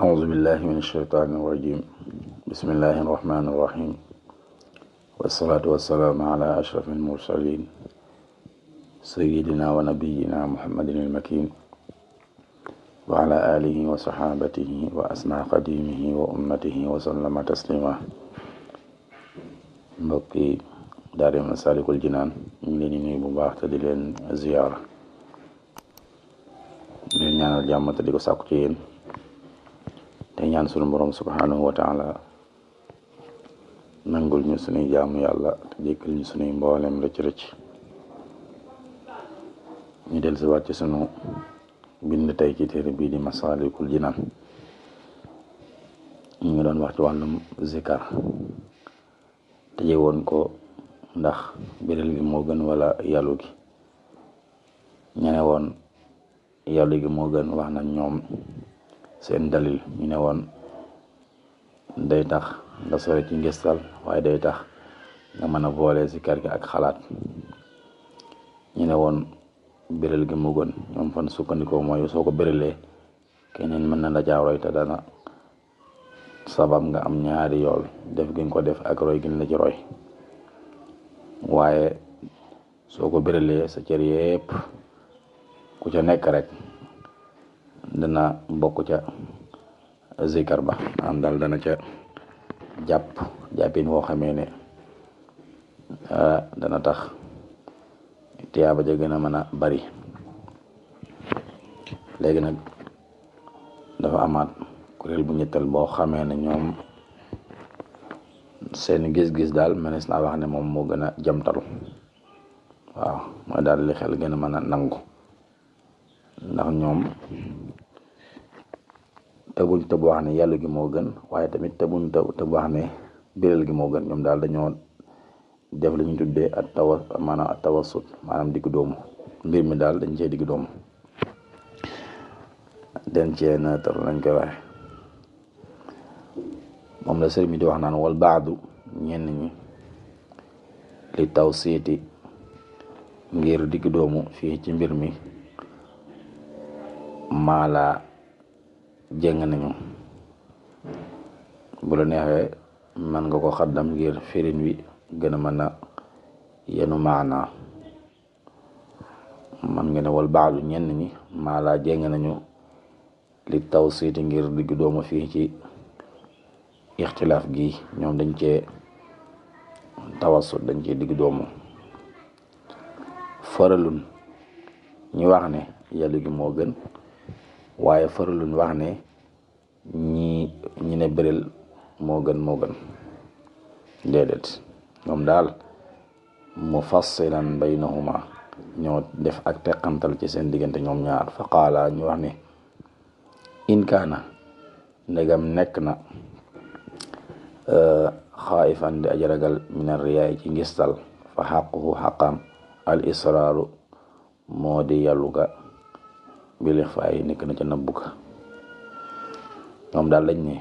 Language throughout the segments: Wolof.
أعوذ بالله من الشيطان الرجيم بسم الله الرحمن الرحيم والصلاة والسلام على أشرف المرسلين سيدنا ونبينا محمد المكين وعلى آله وصحابته وأسمع قديمه وأمته وسلم تسليما mbokki daari Masaalikul Jinaan ñu ngi leen di nuyu bu baax te di leen ziyaara di leen ñaanal jàmm te di ko sàkku ci yéen te ñaan sunu borom subhanahu wa taala nangul ñu sunuy jaamu yàlla te jékkal ñu sunuy mboolem rëcc-rëcc ñu del si waat ci sunu bind tey ci téere bii di Masaalikul Jinaan ñu ngi doon wax ci wàllum zikar tëje woon ko ndax biral gi moo gën wala yàllu gi ñu ne woon yàllu gi moo gën wax nañ ñoom seen dalil ñu ne woon day tax nga sore ci ngistal waaye day tax nga mën a boole zikar gi ak xalaat ñu ne woon biral gi moo gën ñoom fan sukkandikoo mooy soo ko biralee keneen mën na la caa roy te dana sabab nga am ñaari yool def gi nga ko def ak roy gi la ci roy waaye soo ko biralee sa cër yépp ku ca nekk rek dana bokk ca zikar ba am daal dana ca jàppin woo xamee ne dana tax tiyaaba ja gën a mën a bari léegi nag dafa amaat kuréel bu ñettal boo xamee ne ñoom seen gis-gis daal mënees naa wax ne moom moo gën a jamtalu waaw mooy daal li xel gën a mën a nangu ndax ñoom tëbuñ tëb wax ne yàlla gi moo gën waaye tamit tëbuñ tëb wax ne biral gi moo gën ñoom daal dañoo def li ñu tuddee maanaam tawassut maanaam diggu doomu mbir mi daal dañ cee diggu doomu den cee neutre lañ koy waxe moom la sëriñ mi di wax naan wal baadu ñenn ñi li tawsiiti ngir digg doomu fii ci mbir mi maala jëng nañu bu la neexee mën nga ko xaddam ngir firin wi gën a mën a yenu maana man nga ne wal baadu ñenn ñi maala jëng nañu li tawsiiti ngir digg doomu fii ci ixtilaaf gi ñoom dañ cee tawassut dañ cee digg doomu faralun ñu wax ne yàlla gi moo gën waaye faralun wax ne ñi ne bëril moo gën déedéet ñoom daal mufassilan baynahuma ñoo def ak teqantal ci seen diggante ñoom ñaar fa qaala ñu wax ne in kaana ndegam nekk na xaayifan di ajaragal min arriyaay ci ngistal fa xaquhu xaqam al israaru moo di yàllu ga bil ixfaay nekk na ca nëbbu ga ñoom daal lañ ne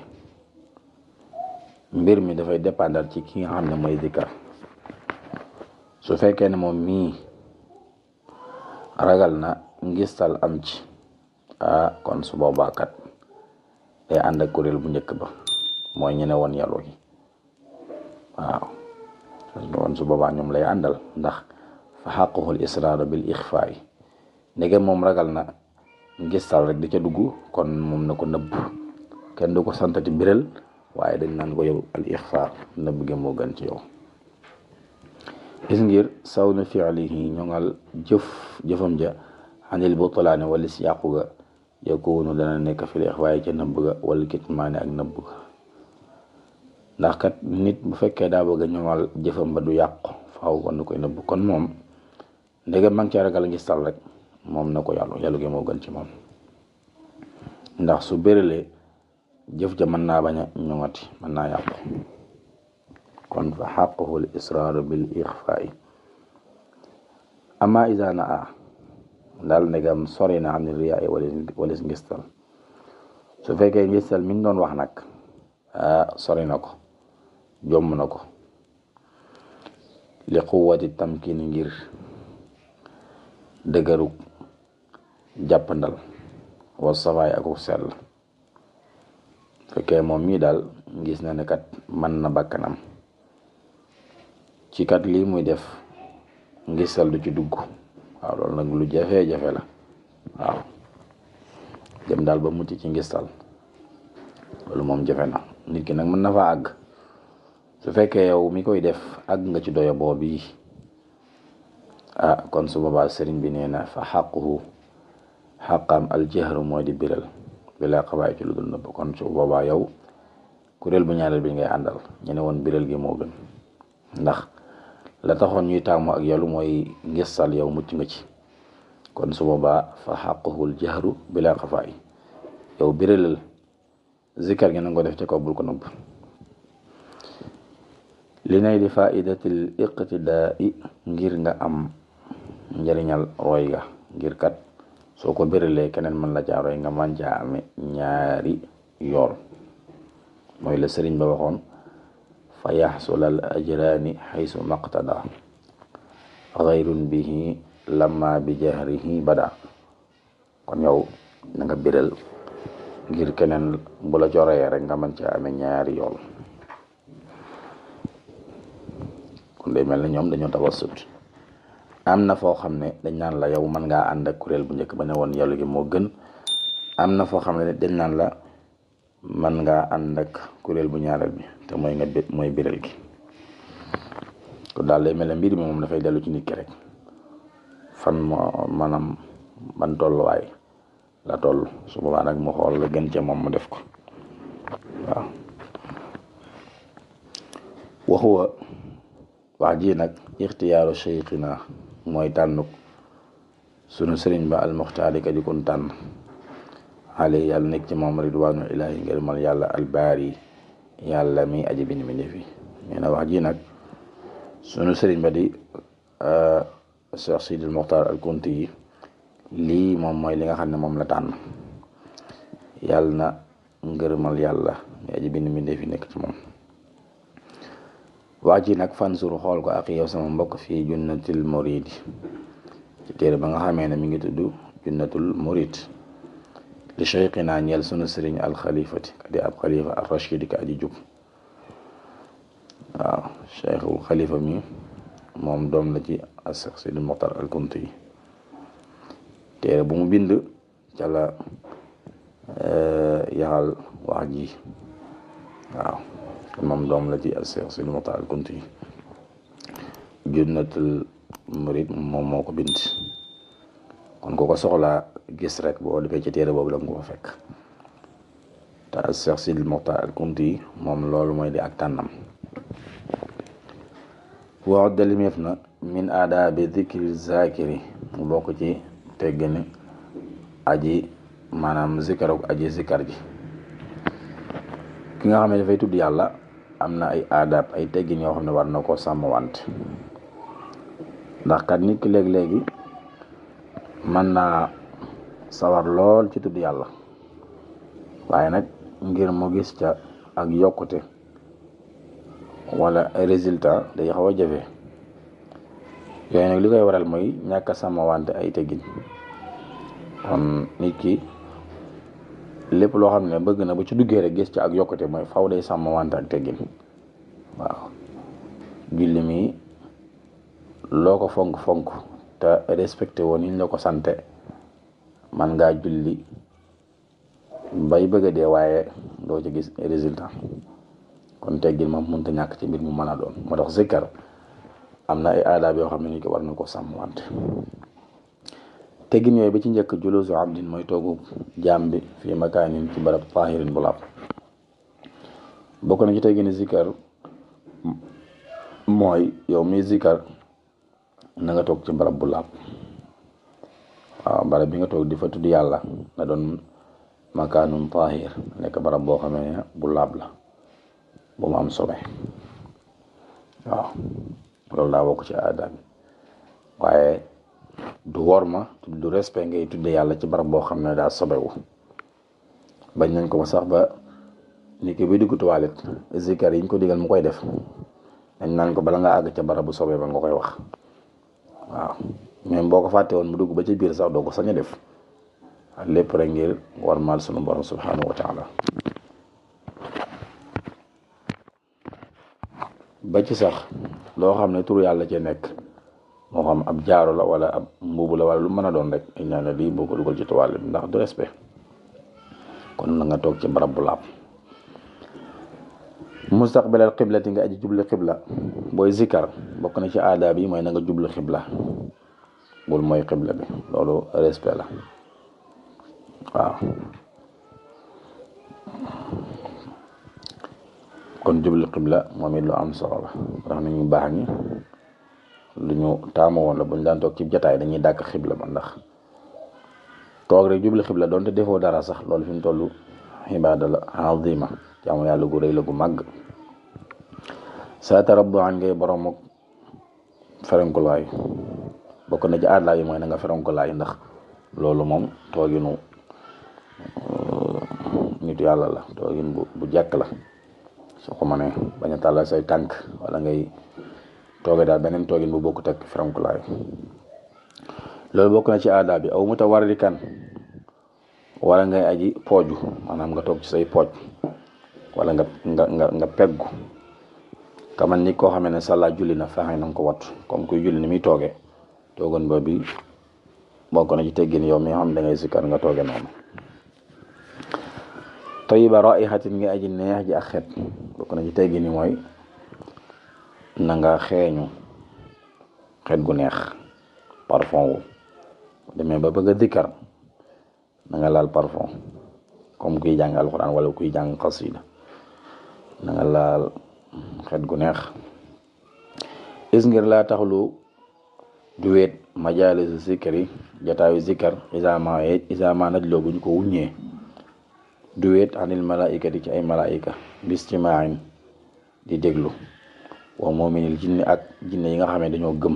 mbir mi dafay dépendre ci ki nga xam ne mooy zikar su fekkee ne moom mii ragal na ngistal am ci kon su boobaa kat day ànd ak kuréel bu njëkk ba mooy ñu ne woon yàllu gi waaw kon su boobaa ñoom lay àndal ndax fa xaquhul israar bil ixfaay ndegem moom ragal na ngistal rek di ca dugg kon moom na ko nëbb kenn du ko santati biral waaye dañ naan ko yow al ixfaar nëbb gi moo gën ci yow gis ngir saw na fiilihi ñoŋal jëfam ja xanil butlaani wala si yàqu ga yakunu dana nekk fil ixfaay ca nëbb ga wala kitmaani ak nëbb ga ndax kat nit bu fekkee daa bëgg a ñoŋal jëfam ba du yàqu faaw kon na koy nëbb kon moom ndegam ma ngi ca ragal ngistal rek moom na ko yàllu gi moo gën ci moom ndax su béralee jëf ja mën naa bañ a ñoŋati mën naa yàqu kon fa xaquhu l israaru bil ixfaai ama isa na a daal ndegam sori na am ni riyaa walis ngistal su fekkee ngistal mi ñu doon wax nag sori na ko jomm na ko li quwwati tamkin ngir dëgërug jàppandal wa safaay ak sell fekkee moom mii daal gis na ne kat man na bakkanam ci kat lii muy def ngistal du ci dugg. waaw loolu nag lu jafe-jafe la. waaw dem daal ba mucc ci ngistal loolu moom jafe na. nit ki nag mën na fa àgg su fekkee yow mi koy def àgg nga ci doya boobu kon su boobaa sëriñ bi nee na fa xaquhu xaqam aljahru mooy di biral bila xabaay ci lu dul nëbb. kon su boobaa yow kuréel bu ñaareel bi ngay àndal ñu ne woon biral gi moo gën ndax la taxoon ñuy taamu ak yow mooy ngistal yow mucc nga ci. kon su boobaa fa xaquhu aljahru bila xabaay yow biralal zikar gi na nga ko def ci kaw bul ko nëbb. li nay di faidatil iqtidaai ngir nga am njëriñal roy ga ngir kat soo ko biralee keneen mën la caa roy nga man caa ame ñaari yool mooy la sëriñ ba waxoon fa yaxsul al ajraani xaysu maqtada xayrun bihi lamma bi jahrihi bada. kon yow na nga biral ngir keneen bu la coree rek nga mën caa ame ñaari yool. kon day mel ne ñoom dañoo tawassut. am na foo xam ne dañ naan la yow mën ngaa ànd ak kuréel bu njëkk ba ne woon yàlla gi moo gën. am na foo xam ne dañ naan la mën ngaa ànd ak kuréel bu ñaareel bi te mooy biral gi. kon daal day mel ne mbir mi moom dafay dellu ci nit ki rek fan moo maanaam ban tolluwaay la toll su boobaa nag mu xool la gën ca moom mu def ko. waaw waxuwa wax ji nag ixtiyaaru cheikhina mooy tànnuk sunu sëriñ ba almuxtaari ka di kun tànn ale yàlla nekk ci moom ridwaanu ilaahi ngërëmal yàlla albaari yàlla mi aji bind mi ndefi. nee na wax ji nag sunu sëriñ ba di Cheikh Sidil Muxtaar al Kunti yi lii moom mooy li nga xam ne moom la tànn. yàlla na ngërëmal yàlla mi aji bind mi ndefi nekk ci moom. wax ji nag fansur xool ko ak yow sama mbokk fii junnatul muridi ci téere ba nga xamee ne mi ngi tudd junnatul murid li cheikhina ñeel sunu sëriñ alxalifati ka di ab xalifa al rachidi ka aji jub. waaw cheikhul xalifa mi moom doom la ci Cheikh Sidi Moxtar al Kunti yi. téere bu mu bind ca la yaxal wax ji. waaw moom doom la ci Cheikh Sidi Moxtar al Kunti yi. junnatul murid moom moo ko bind. kon ku ko soxlaa gis rek boo defee ci téere boobu la nga ko fa fekk. te Cheikh Sidi Moxtar al Kunti yi moom loolu mooy di ak tànnam. wax dalimeef na min aadaabi dikri zakiri mu bokk ci teggini aji maanaam zikaruk aji zikar ji. ki nga xam ne dafay tudd yàlla am na ay aadaab ay teggin yoo xam ne war na koo sàmm wante ndax kat nit ki léegi-léegi mën naa sawar lool ci tudd yàlla waaye nag ngir mu gis ca ak yokkute wala ay résultat day xaw a jafe. yooyu nag li koy waral mooy ñàkk a sàmm wante ay teggin. kon nit ki lépp loo xam ne bëgg na bu ci duggee rek gis ci ak yokkute mooy faw day sàmm wante ak teggin. waaw julli mi loo ko fonk-fonk te respecté woon niñ la ko sante man ngaa julli bay bëgg a dee waaye doo ci gis résultat. kon teggin moom mënta ñàkk ci mbir mu mën a doon. moo tax zikkar am na ay aadaab yoo xam ne nit ki war na ko sàmm wante. teggin yooyu ba ci njëkk julusu abdin mooy toogu jaam bi fii makaanin ci barab tahirin bu laab. bokk na ci teggini zikkar mooy yow mi zikkar na nga toog ci barab bu laab. waaw barab bi nga toog di fa tudd yàlla na doon makaanun tahir nekk barab boo xamee ne bu laab la bu mu am sobe. waaw loolu daa bokk ci aada bi waaye du worma du respect ngay tudde yàlla ci barab boo xam ne daa sobewu. bañ nañ ko ba sax ba nit ki buy dugg toilette zikar yi ñu ko digal mu koy def dañ naan ko bala nga àgg ca barab bu sobe ba nga koy wax. waaw même boo ko fàtte woon mu dugg ba ci biir sax doo ko sañ a def lépp rek ngir warmaal sunu borom subhanahu wa taala. ba ci sax loo xam ne turu yàlla cee nekk moo xam ab jaaro la wala ab mbubu la wala lu mën a doon rek dañ naan lii boo ko dugal ci toile bi ndax du respect kon na nga toog ci barab bu laab. mustaqbalal xiblati nga aji jublu xibla booy zikar bokk na ci aada bi mooy na nga jublu xibla bul mooy xibla bi loolu respect la waaw. kon jublu xibla moom it lu am solo la ndax nañu baax ñi lu ñu taamu woon la bu ñu daan toog ci jataay dañuy dàkk xibla ba ndax toog rek jublu xibla doonte defoo dara sax loolu fi mu toll ibaada la azima jaamu yàlla gu rëy la gu màgg. sa tarabbu an ngay borom ak ferenkulaay bokk na ci aada yi mooy na nga ferenkulaay ndax loolu moom tooginu nit yàlla la toogin bu jekk la soo ko mënee bañ a tàllal say tànk wala ngay tooge daal beneen toogin bu bokkut ak ferenkulaay loolu bokk na ci aada bi aw mutawarrikan wala ngay aji pooju maanaam nga toog ci say pooj wala nga peggu kaman ni koo xamee ne sàllaa julli na fexe na nga ko wattu comme kuy julli ni muy tooge toogoon ba bi bokk na ci teggin yow mi xam da ngay sikkar nga tooge noonu. tayyiba raihatin nga aji neex ji ak xet bokk na ci teggin yi mooy na nga xeeñu xet gu neex parfum wu demee ba bëgg a dikkar na nga laal parfum comme kuy jàng alxuraan wala kuy jàng xasida na nga laal xet gu neex. is ngir laa taxlu du weet majaalisu zikri jataayu zikar isama naj loo buñ ko wuññee du weet anil malaikati ci ay malaika bistimaain di déglu wa muminil jinni ak jinne yi nga xam ne dañoo gëm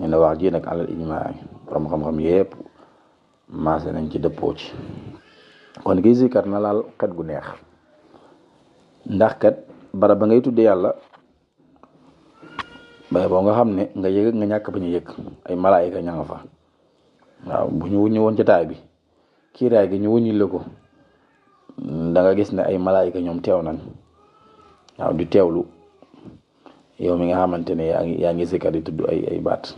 ñu ne wax ji nag alal ijmaa borom xam-xam yépp maase nañ ci dëppoo ci. kon kii zikar na laal xet gu neex ndax kat barab ba ngay tudde yàlla bay boo nga xam ne nga yëg nga ñàkk ba ñu yëg ay malaayika ña nga fa waaw bu ñu wuññi woon jotaay bi kiiraay gi ñu wuññi la ko da nga gis ne ay malaayika ñoom teew nañ waaw di teewlu yow mi nga xamante ne yaa ngi zikar di tudd ay baat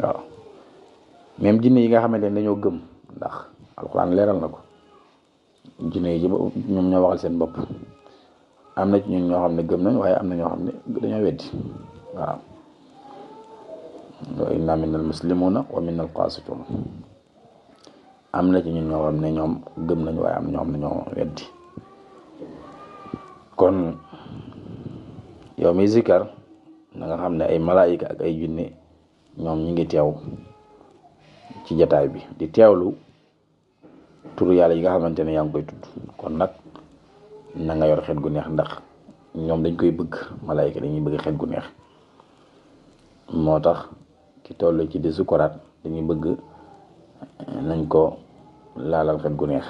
waaw. même jinne yi nga xamante ne dañoo gëm ndax alxuraan leeral na ko jinne yi ñoom ñoo waxal seen bopp am na ci ñun ñoo xam ne gëm nañ waaye am na ñoo xam ne dañoo weddi waaw. wa inna minal muslimuna wa minal qasitun am na ci ñun ñoo xam ne ñoom gëm nañ waaye am na ñoo xam ne ñoo weddi. kon yow mi zikar na nga xam ne ay malaayika ak ay jinne ñoom ñi ngi teew ci jataay bi di teewlu turu yàlla yi nga xamante ne yaa ngi koy tudd kon nag na nga yor xet gu neex ndax ñoom dañ koy bëgg malaayika dañuy bëgg xet gu neex moo tax ki toll ci di sukuraat dañuy bëgg nañ ko laalal xet gu neex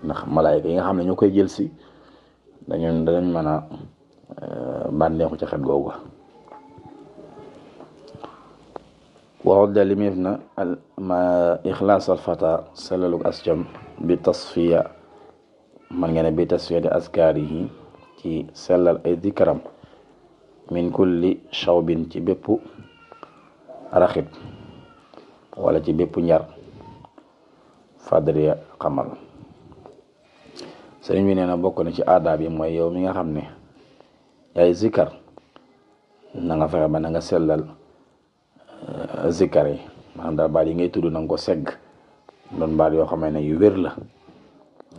ndax malaayika yi nga xam ne ñoo koy jël si danañ mën a bànneexu ci xet googu. waxut da limeef na ma ixlaas al fata selalug ascam bi tasfiya man nga ne bi tasfiyati askaarihi ci sellal ay dikaram min kulli shawbin ci bépp raxit wala ci bépp njar fadriya xamal. sëriñ bi nee na bokk na ci aadaab yi mooy yow mi nga xam ne yaay zikar na nga fexe ba na nga sellal zikar yi maanaam daal baat yi ngay tudd na nga ko segg doon baat yoo xamee ne yu wér la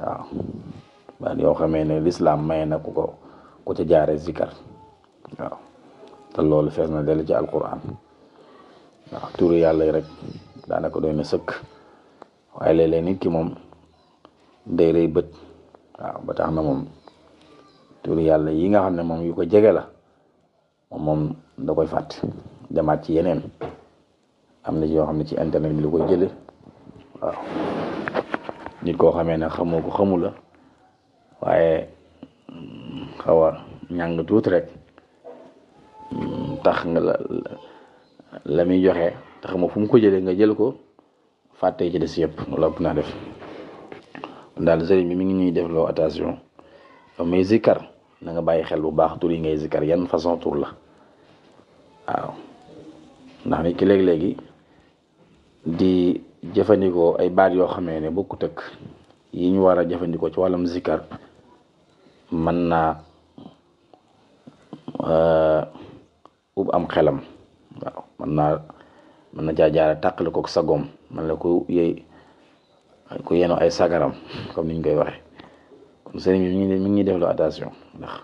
waaw baat yoo xamee ne lislaam may na ku ca jaare zikar waaw te loolu fees na dell ci alquran waaw turu yàlla yi rek daanaka doy na sëkk waaye léeg-léeg nit ki moom day rëy bët waaw ba tax na moom turu yàlla yi nga xam ne moom yu ko jege la moom da koy fàtte demaat ci yeneen am na yoo xam ne ci internet bi lu koy jële waaw nit koo xamee ne xamoo ko xamu la waaye xaw a ñàng tuuti rek tax nga la muy joxe te xamoo fu mu ko jëlee nga jël ko fàtte ci des yëpp loolu ëpp naa def daal sëriñ bi mi ngi ñuy def loo attention yow may zikkar na nga bàyyi xel bu baax tur yi ngay zikar yan façon tur la waaw ndax nit ki léegi-léegi di jëfandikoo ay baat yoo xamee ne bokkut ak yi ñu war a jëfandikoo ci wàllum zikar mën naa ub am xelam waaw mën na caa jaare tàqale ko sagoom man la ko yëy ku yenu ay sagaram comme niñ koy waxe kon sëriñ bi mi ngi def lu attention ndax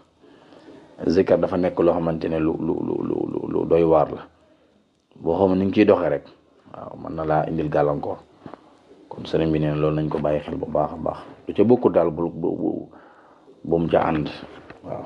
zikar dafa nekk loo xamante ne lu doy waar la boo xam ni nga ciy doxee rek waaw mën na laa indil gàllankoor kon sëriñ bi neen loolu nañ ko bàyyi xel bu baax a baax lu ca bokkul daal bu mu ca ànd waaw